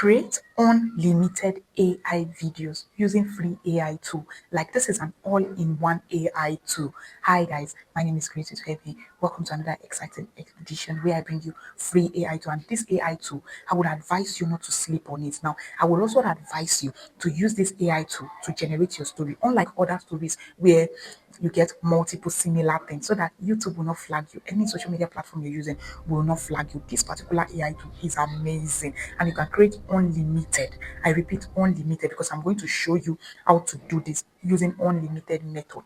create unlimited AI videos using free AI tool. Like this is an all-in-one AI tool. Hi guys, my name is Creative Heavy. Welcome to another exciting edition where I bring you free AI tool. And this AI tool, I would advise you not to sleep on it. Now, I will also advise you to use this AI tool to generate your story. Unlike other stories where you get multiple similar things so that YouTube will not flag you. Any social media platform you're using will not flag you. This particular AI tool is amazing and you can create unlimited. I repeat, unlimited because I'm going to show you how to do this using unlimited method.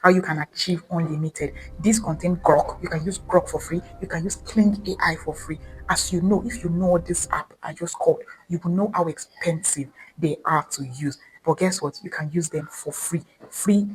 How you can achieve unlimited. This contain Grok. You can use Grok for free. You can use Kling AI for free. As you know, if you know this app I just called, you will know how expensive they are to use. But guess what? You can use them for free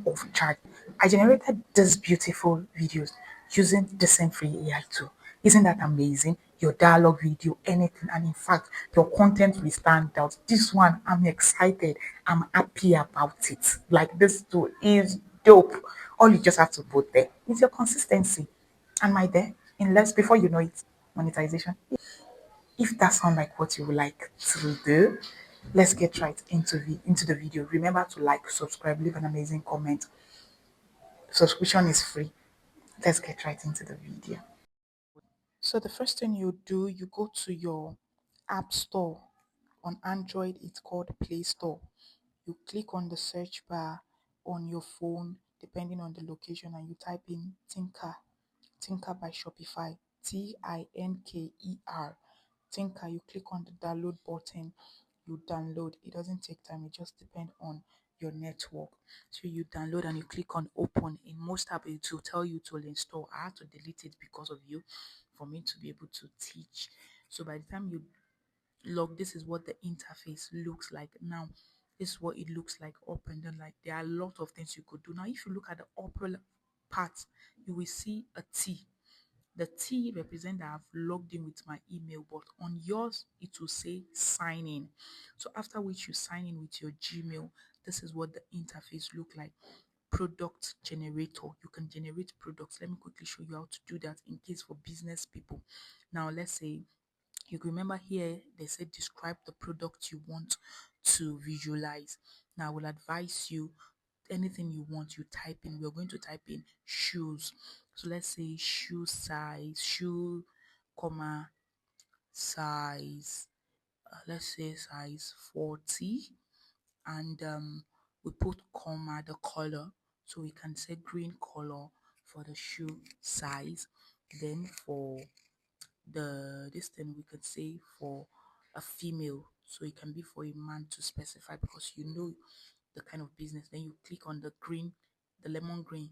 of charge. I generated these beautiful videos using the same free AI tool. Isn't that amazing? Your dialogue video, anything, and in fact, your content will stand out. This one, I'm excited. I'm happy about it. Like this tool is dope. All you just have to put there is your consistency. And my there, in less before you know it, monetization. If that sounds like what you would like to do, let's get right into the video. Remember to like, subscribe, leave an amazing comment. Subscription is free. Let's get right into the video. So the first thing you do, you go to your app store. On Android, it's called Play Store. You click on the search bar on your phone, depending on the location, and you type in Tinker by Shopify, Tinker. Tinker, you click on the download button, you download. It doesn't take time, it just depends on your network. So you download and you click on open. In most apps, it will tell you to install. I had to delete it because of you for me to be able to teach. So by the time you log, this is what the interface looks like. Now, this is what it looks like up and down. Like there are a lot of things you could do. Now, if you look at the upper part, you will see a T. The T represents that I've logged in with my email, but on yours it will say sign in. So after which you sign in with your Gmail, this is what the interface look like. Product generator. You can generate products. Let me quickly show you how to do that in case for business people. Now let's say you can remember here they said describe the product you want to visualize. Now I will advise you anything you want, you type in. We're going to type in shoes. So let's say shoe size, shoe, comma, size, let's say size 40. And we put comma the color. So we can say green color for the shoe size. Then for this thing we could say for a female, so it can be for a man to specify because you know the kind of business. Then you click on the green, the lemon green,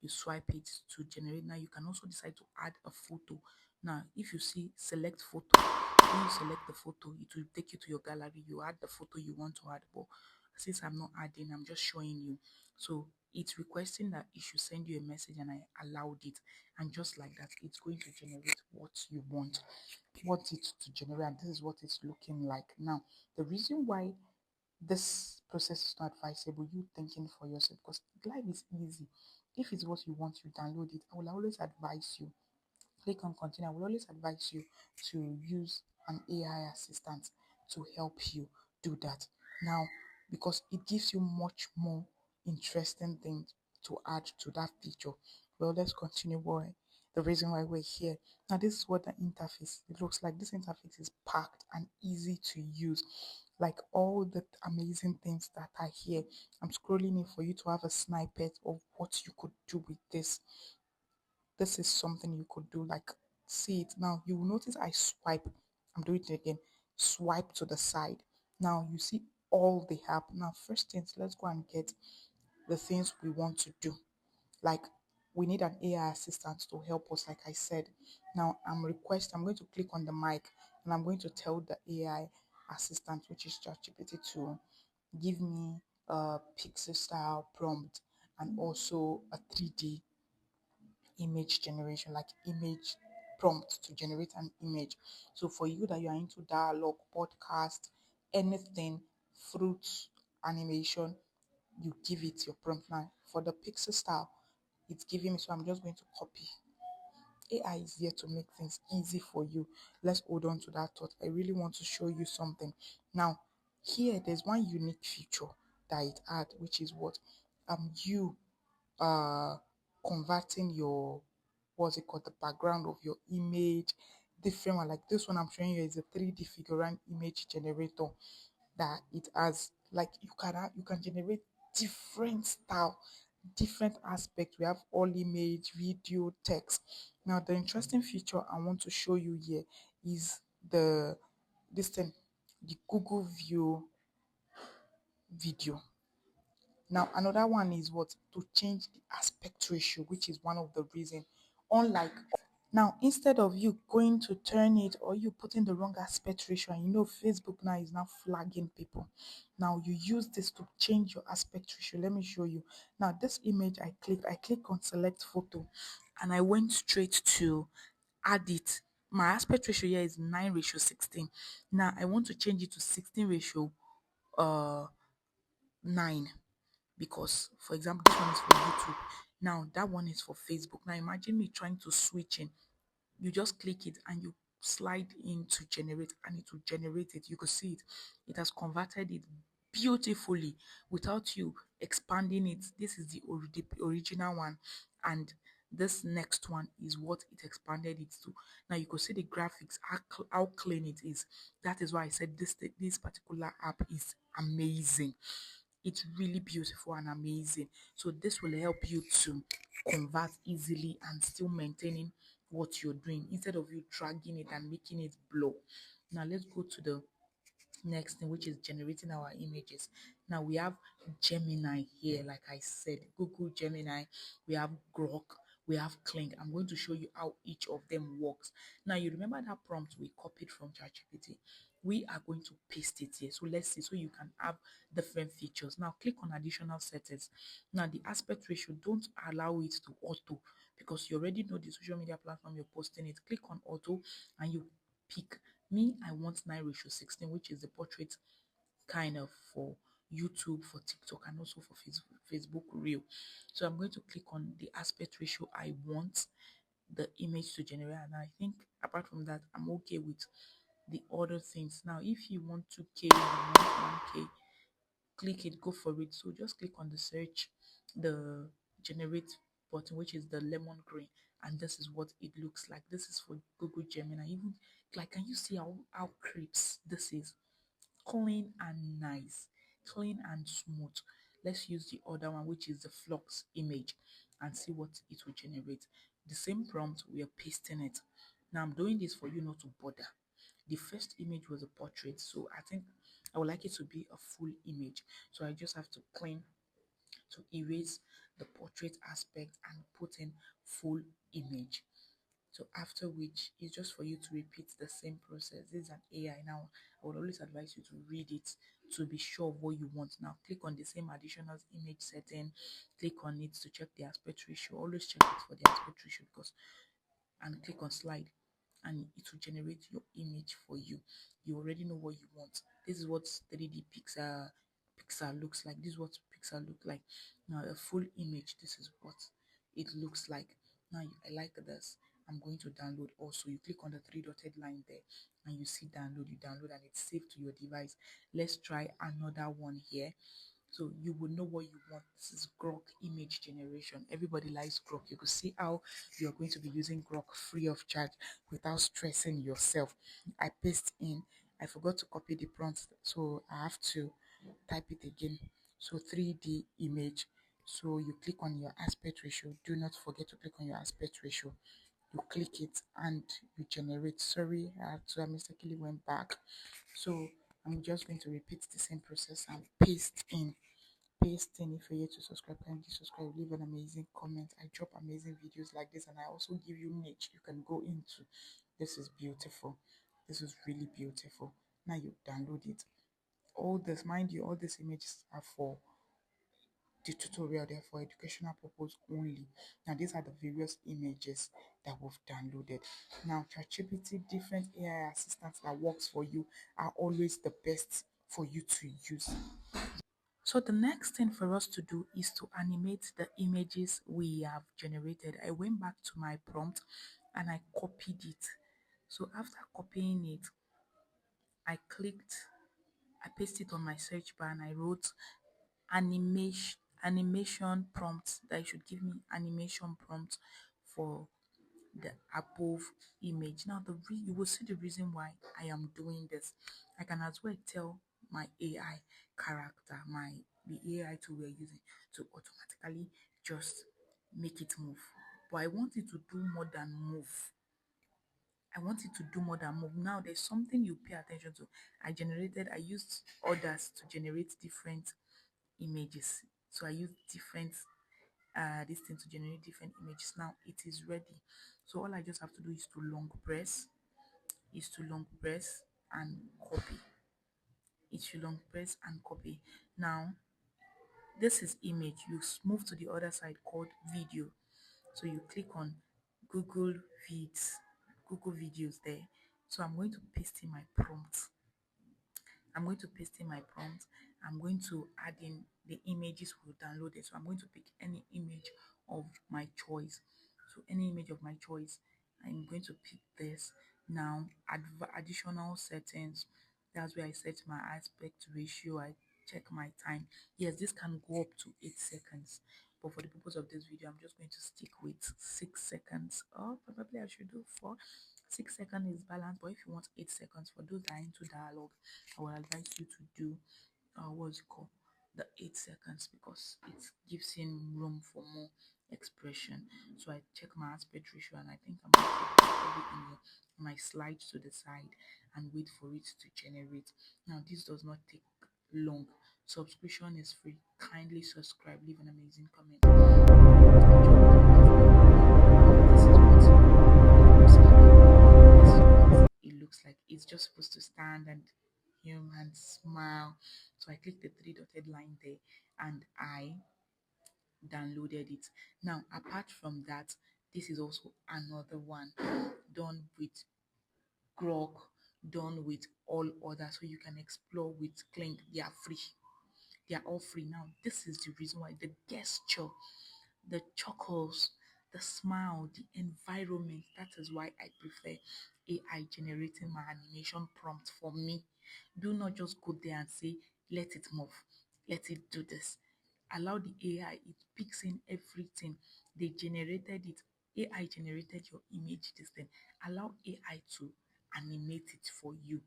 you swipe it to generate. Now you can also decide to add a photo. Now if you see select photo, when you select the photo it will take you to your gallery. You add the photo you want to add, but since I'm not adding, I'm just showing you. So it's requesting that it should send you a message and I allowed it, and just like that it's going to generate what you want it to generate, and this is what it's looking like. Now the reason why this process is not advisable, you thinking for yourself, because life is easy. If it's what you want, you download it. I will always advise you click on continue. I will always advise you to use an AI assistant to help you do that. Now, because it gives you much more interesting things to add to that feature. Well, let's continue. Why the reason why we're here. Now, this is what the interface it looks like. This interface is packed and easy to use. Like all the amazing things that are here. I'm scrolling in for you to have a snippet of what you could do with this. This is something you could do. Like, see it now. You will notice I swipe. I'm doing it again. Swipe to the side. Now you see all they have. Now, first things, let's go and get the things we want to do. Like, we need an AI assistant to help us, like I said. Now I'm going to click on the mic and I'm going to tell the AI assistant, which is ChatGPT, to give me a pixel style prompt and also a 3D image generation, like image prompt to generate an image. So for you that you are into dialogue, podcast, anything, fruits, animation, you give it your prompt. Now for the pixel style, it's giving me, so I'm just going to copy AI is here to make things easy for you. Let's hold on to that thought. I really want to show you something. Now, here there's one unique feature that it had, which is what you uh converting your, what's it called, the background of your image, different one. Like this one I'm showing you is a 3D figurine image generator that it has. Like you can generate different style, different aspects. We have all image, video, text. Now the interesting feature I want to show you here is the this thing, the Google View video. Now, another one is what? To change the aspect ratio, which is one of the reason. Unlike now, instead of you going to turn it or you putting the wrong aspect ratio, and you know Facebook now is now flagging people. Now you use this to change your aspect ratio. Let me show you. Now this image I click on select photo, and I went straight to add it. My aspect ratio here is 9:16. Now I want to change it to 16 ratio uh 9, because for example this one is for YouTube, now that one is for Facebook. Now imagine me trying to switch in. You just click it and you slide in to generate, and it will generate it. You could see it, it has converted it beautifully without you expanding it. This is the original one, and this next one is what it expanded it to. Now you could see the graphics, how clean it is. That is why I said this particular app is amazing. It's really beautiful and amazing. So this will help you to convert easily and still maintaining what you're doing instead of you dragging it and making it blow. Now let's go to the next thing, which is generating our images. Now we have Gemini here, like I said, Google Gemini. We have Grok, we have Kling. I'm going to show you how each of them works. Now you remember that prompt we copied from ChatGPT. We are going to paste it here. So let's see. So you can have different features. Now click on additional settings. Now the aspect ratio, don't allow it to auto, because you already know the social media platform you're posting it. Click on auto and you pick. Me, I want 9:16, which is the portrait kind of for YouTube, for TikTok, and also for Facebook Reel. So I'm going to click on the aspect ratio I want the image to generate, and I think apart from that, I'm okay with the other things. Now, if you want 2K, you want 1K, click it, go for it. So just click on the search, the generate button, which is the lemon green, and this is what it looks like. This is for Google Gemini. Even like, can you see how crisp this is? Clean and nice, clean and smooth. Let's use the other one, which is the flux image, and see what it will generate. The same prompt, we are pasting it. Now I'm doing this for you not to bother. The first image was a portrait, so I think I would like it to be a full image. So I just have to clean to erase the portrait aspect and put in full image. So after which it's just for you to repeat the same process. This is an AI. Now I would always advise you to read it to be sure of what you want. Now click on the same additional image setting, click on it to check the aspect ratio. Always check it for the aspect ratio, because and click on slide, and it will generate your image for you. You already know what you want. This is what 3D pixel looks like. This is what pixel look like. Now a full image, this is what it looks like. Now I like this. I'm going to download also. You click on the three dotted line there and you see download. You download and it's saved to your device. Let's try another one here. So you will know what you want. This is Grok image generation. Everybody likes Grok. You could see how you're going to be using Grok free of charge without stressing yourself. I paste in. I forgot to copy the prompt, so I have to type it again. So 3D image. So you click on your aspect ratio. Do not forget to click on your aspect ratio. You click it and you generate. Sorry, I mistakenly went back. So I'm just going to repeat the same process and paste in. If you're here to subscribe, kindly subscribe, leave an amazing comment. I drop amazing videos like this, and I also give you niche you can go into. This is beautiful. This is really beautiful. Now you download it. All this, mind you, all these images are for the tutorial, they're for educational purpose only. Now these are the various images that we've downloaded. Now ChatGPT, different AI assistants that works for you are always the best for you to use. So the next thing for us to do is to animate the images we have generated. I went back to my prompt and I copied it. So after copying it, I clicked, I pasted it on my search bar and I wrote animation prompt, that it should give me animation prompt for the above image. Now you will see the reason why I am doing this. I can as well tell my AI character, the AI tool we're using, to automatically just make it move. But I want it to do more than move. I want it to do more than move. Now there's something you pay attention to. I used others to generate different images. So I used different this thing to generate different images. Now it is ready. So all I just have to do is to long press and copy. It should long press and copy. Now this is image. You move to the other side called video. So you click on Google Vids, Google Videos there. So I'm going to paste in my prompt. I'm going to paste in my prompt. I'm going to add in the images we downloaded. So I'm going to pick any image of my choice. So any image of my choice, I'm going to pick this. Now, additional settings. That's where I set my aspect ratio. I check my time. Yes, this can go up to 8 seconds. But for the purpose of this video, I'm just going to stick with 6 seconds. Or probably I should do 4. 6 seconds is balanced, but if you want 8 seconds, for those that are into dialogue, I will advise you to do what's it called, the 8 seconds, because it gives him room for more expression. So I check my aspect ratio, and I think I'm going to put everything in my slides to the side and wait for it to generate. Now this does not take long. Subscription is free. Kindly subscribe, leave an amazing comment. This is what it looks like. It's just supposed to stand and human smile. So I click the three dotted line there and I downloaded it. Now apart from that, this is also another one done with Grok, done with all others, so you can explore with Clink. They are free. They are all free. Now this is the reason why the gesture, the chuckles, the smile, the environment. That is why I prefer AI generating my animation prompt for me. Do not just go there and say, let it move, let it do this. Allow the AI, it picks in everything. They generated it. AI generated your image, this thing. Allow AI to animate it for you.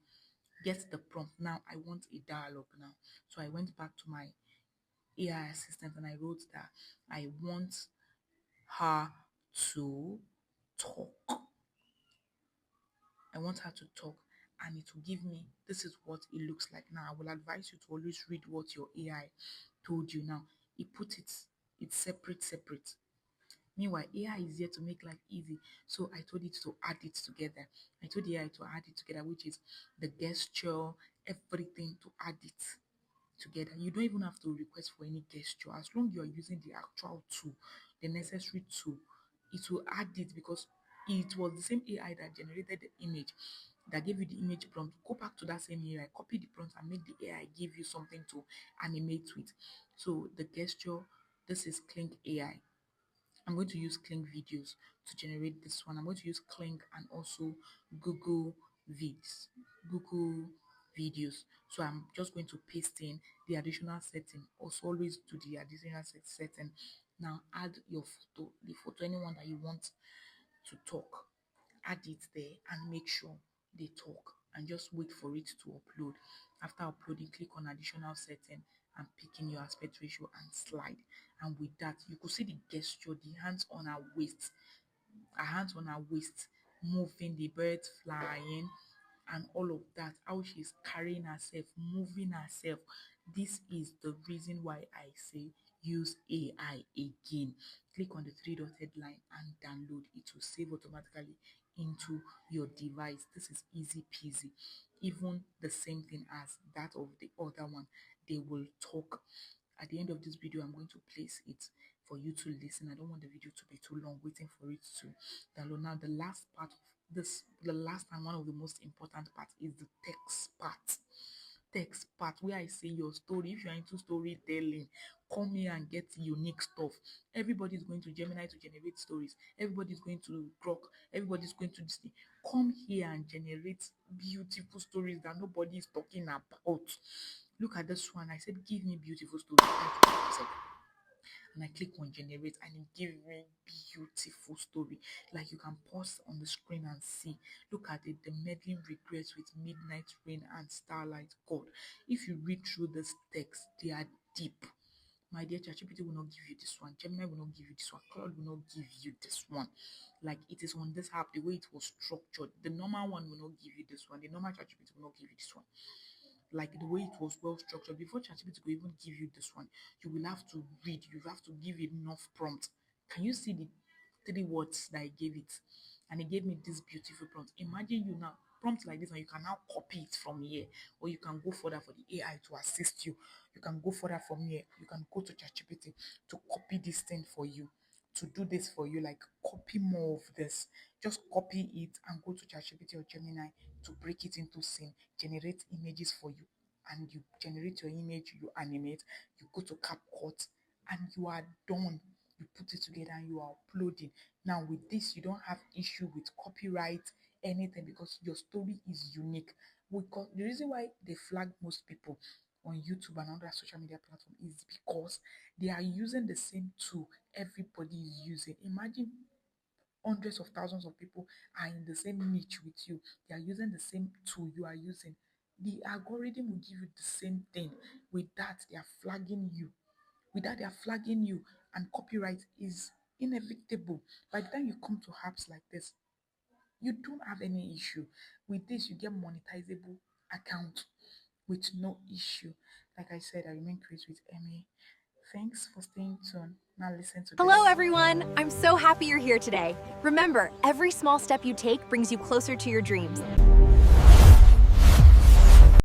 Get the prompt. Now I want a dialogue now. So I went back to my AI assistant and I wrote that I want her to talk. I want her to talk, and it will give me, this is what it looks like. Now I will advise you to always read what your AI told you. Now it put it's separate. Meanwhile, AI is here to make life easy. So I told it to add it together. I told the AI to add it together, which is the gesture, everything, to add it together. You don't even have to request for any gesture. As long as you are using the actual tool, the necessary tool, it will add it, because it was the same AI that generated the image, that gave you the image prompt. Go back to that same AI, copy the prompt, and make the AI give you something to animate with. So the gesture, this is Clink AI. I'm going to use Clink videos to generate this one. I'm going to use Clink and also Google Vids, Google videos. So I'm just going to paste in the additional setting. Also always do the additional setting. Now add your photo, the photo, anyone that you want to talk. Add it there and make sure they talk, and just wait for it to upload. After uploading, click on additional setting and pick in your aspect ratio and slide. And with that, you could see the gesture, the hands on her waist, moving, the birds flying, and all of that, how she's carrying herself, moving herself. This is the reason why I say use AI again. Click on the three dotted line and download. It will save automatically into your device. This is easy peasy. Even the same thing as that of the other one, they will talk. At the end of this video, I'm going to place it for you to listen. I don't want the video to be too long waiting for it to download. Now the last part of this, the last and one of the most important part, is the text part. text part where I say your story. If you are into storytelling, come here and get unique stuff. Everybody's going to Gemini to generate stories. Everybody's going to Grok. Everybody's going to Disney. Come here and generate beautiful stories that nobody is talking about. Look at this one. I said, give me beautiful stories. And I click on generate and it gives me beautiful story. Like you can pause on the screen and see. Look at it, the meddling regrets with midnight rain and starlight. God, if you read through this text, they are deep. My dear, ChatGPT will not give you this one. Gemini will not give you this one. Claude will not give you this one. Like it is on this app, the way it was structured. The normal one will not give you this one. The normal ChatGPT will not give you this one. Like the way it was well structured. Before ChatGPT could even give you this one, you will have to read. You have to give it enough prompt. Can you see the 3 words that I gave it? And it gave me this beautiful prompt. Imagine you now prompt like this, and you can now copy it from here, or you can go further for the AI to assist you. You can go further from here. You can go to ChatGPT to copy this thing for you, to do this for you, like copy more of this. Just copy it and go to ChatGPT or Gemini to break it into scene, generate images for you, and you generate your image, you animate, you go to CapCut, and you are done. You put it together and you are uploading. Now with this, you don't have issue with copyright, anything, because your story is unique. Because the reason why they flag most people on YouTube and other social media platform is because they are using the same tool everybody is using. Imagine hundreds of thousands of people are in the same niche with you. They are using the same tool you are using. The algorithm will give you the same thing. With that, they are flagging you. With that, they are flagging you, and copyright is inevitable. By the time you come to apps like this, you don't have any issue. With this, you get monetizable account with no issue. Like I said, I remain Chris with Emmy. Thanks for staying tuned. Now listen to Hello, this. everyone. I'm so happy you're here today. Remember, every small step you take brings you closer to your dreams.